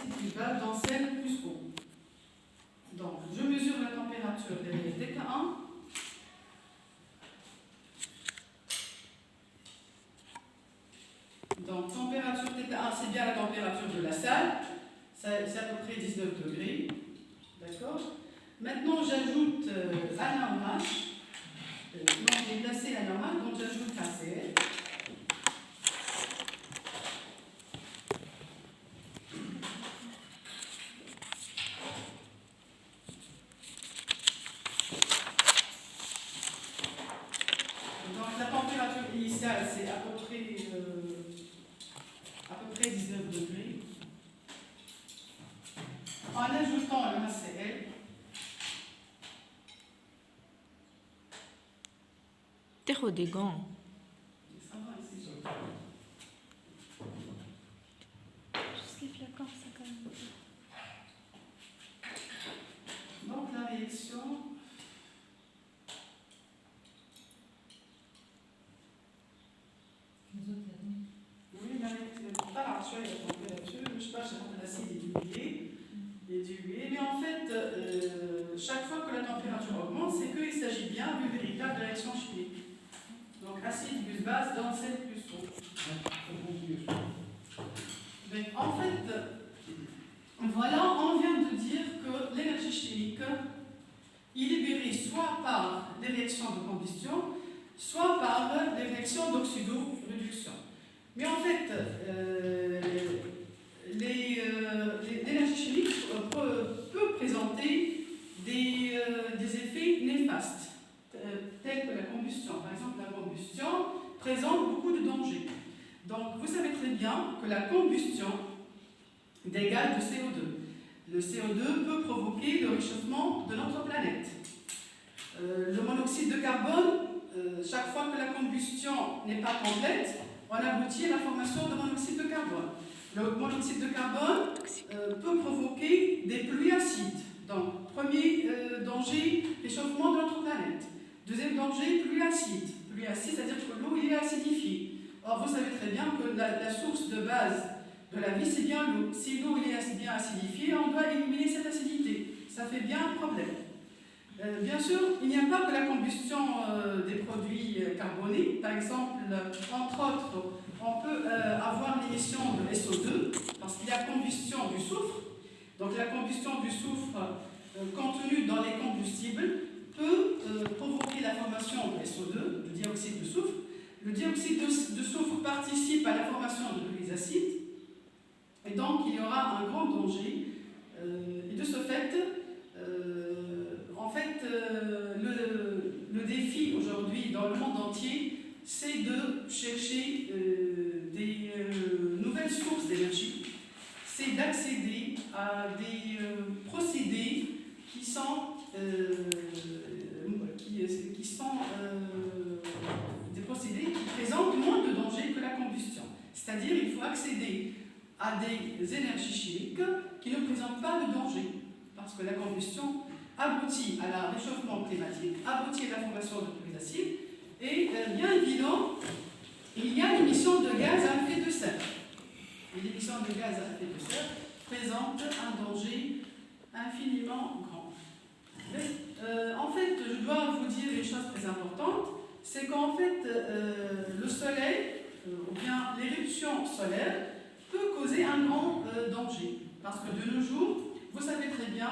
acide plus bas dans sel plus eau. Donc, je mesure la température des TK1. Donc, température TK1, c'est bien la température de la salle. C'est à peu près 19 degrés. D'accord? Maintenant, j'ajoute un NaOH. Non, j'ai placé un NaOH, donc j'ajoute un Cl. Donc, la température initiale, c'est à peu près 19 degrés. En ajoutant le HCl, Terre des gants. ça va ici. Juste les flacons, ça quand même. Donc la réaction, oui, la réaction, pas la température, je sais pas, j'ai l'acide est dilué, mais en fait, chaque fois que la température augmente, c'est qu'il s'agit bien d'une véritable réaction chimique. Donc acide plus base dans sel plus eau. Donc, en fait, voilà, on vient de dire que l'énergie chimique est libérée soit par des réactions de combustion, soit par des réactions d'oxydoréduction. Mais en fait, l'énergie chimique peut présenter des effets néfastes, tels que la combustion. Par exemple, la combustion présente beaucoup de dangers. Donc, vous savez très bien que la combustion dégage du CO2. Le CO2 peut provoquer le réchauffement de notre planète. Le monoxyde de carbone, chaque fois que la combustion n'est pas complète, on aboutit à la formation de monoxyde de carbone. Le monoxyde de carbone peut provoquer des pluies acides. Donc, premier danger, réchauffement de notre planète. Deuxième danger, pluie acide. Pluie acide, c'est-à-dire que l'eau est acidifiée. Or, vous savez très bien que la source de base de la vie, c'est bien l'eau. Si l'eau est bien acidifiée, on doit éliminer cette acidité. Ça fait bien un problème. Bien sûr, il n'y a pas que la combustion des produits carbonés. Par exemple, entre autres, on peut avoir l'émission de SO2 parce qu'il y a combustion du soufre. Donc la combustion du soufre contenue dans les combustibles peut provoquer la formation de SO2, de dioxyde de soufre. Le dioxyde de soufre participe à la formation de pluies acides. Et donc, il y aura un grand danger. Et de ce fait, le défi aujourd'hui dans le monde entier, c'est de chercher des nouvelles sources d'énergie. C'est d'accéder à des procédés qui sont des procédés qui présentent moins de danger que la combustion. C'est-à-dire, il faut accéder à des énergies chimiques qui ne présentent pas de danger, parce que la combustion aboutit à un réchauffement climatique, aboutit à la formation de pluies acides, et bien évidemment, il y a l'émission de gaz à effet de serre. Et l'émission de gaz à effet de serre présente un danger infiniment grand. En fait, je dois vous dire une chose très importante, c'est qu'en fait, le soleil, ou bien l'éruption solaire, peut causer un grand danger. Parce que de nos jours, vous savez très bien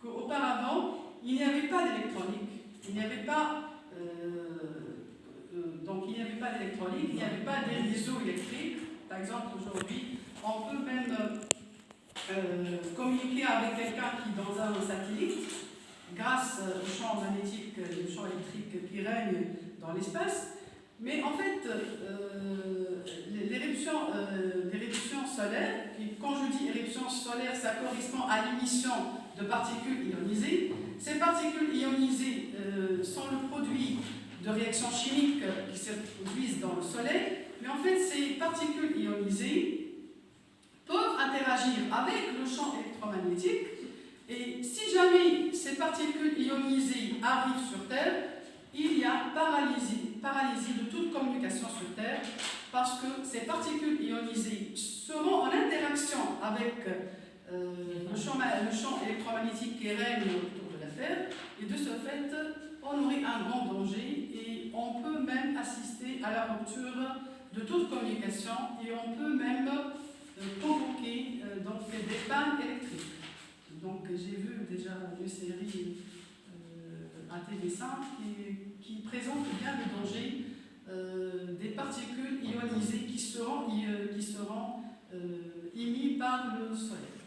qu'auparavant, il n'y avait pas d'électronique, il n'y avait pas d'électronique, il n'y avait pas des réseaux électriques. Par exemple, aujourd'hui, on peut même communiquer avec quelqu'un qui est dans un satellite grâce au champ magnétique et au champ électrique qui règne dans l'espace. Mais en fait, l'éruption solaire, quand je dis éruption solaire, ça correspond à l'émission de particules ionisées. Ces particules ionisées sont le produit de réactions chimiques qui se produisent dans le Soleil, mais en fait, ces particules ionisées peuvent interagir avec le champ électromagnétique, et si jamais ces particules ionisées arrivent sur Terre, il y a paralysie de toute communication sur Terre, parce que ces particules ionisées seront en interaction avec le champ électromagnétique qui règne autour de la Terre, et de ce fait, on aurait un grand danger et on peut même assister à la rupture de toute communication et on peut même convoquer donc des pannes électriques. Donc j'ai vu déjà une série à TV5 qui présente bien le danger des particules ionisées qui seront émises par le Soleil.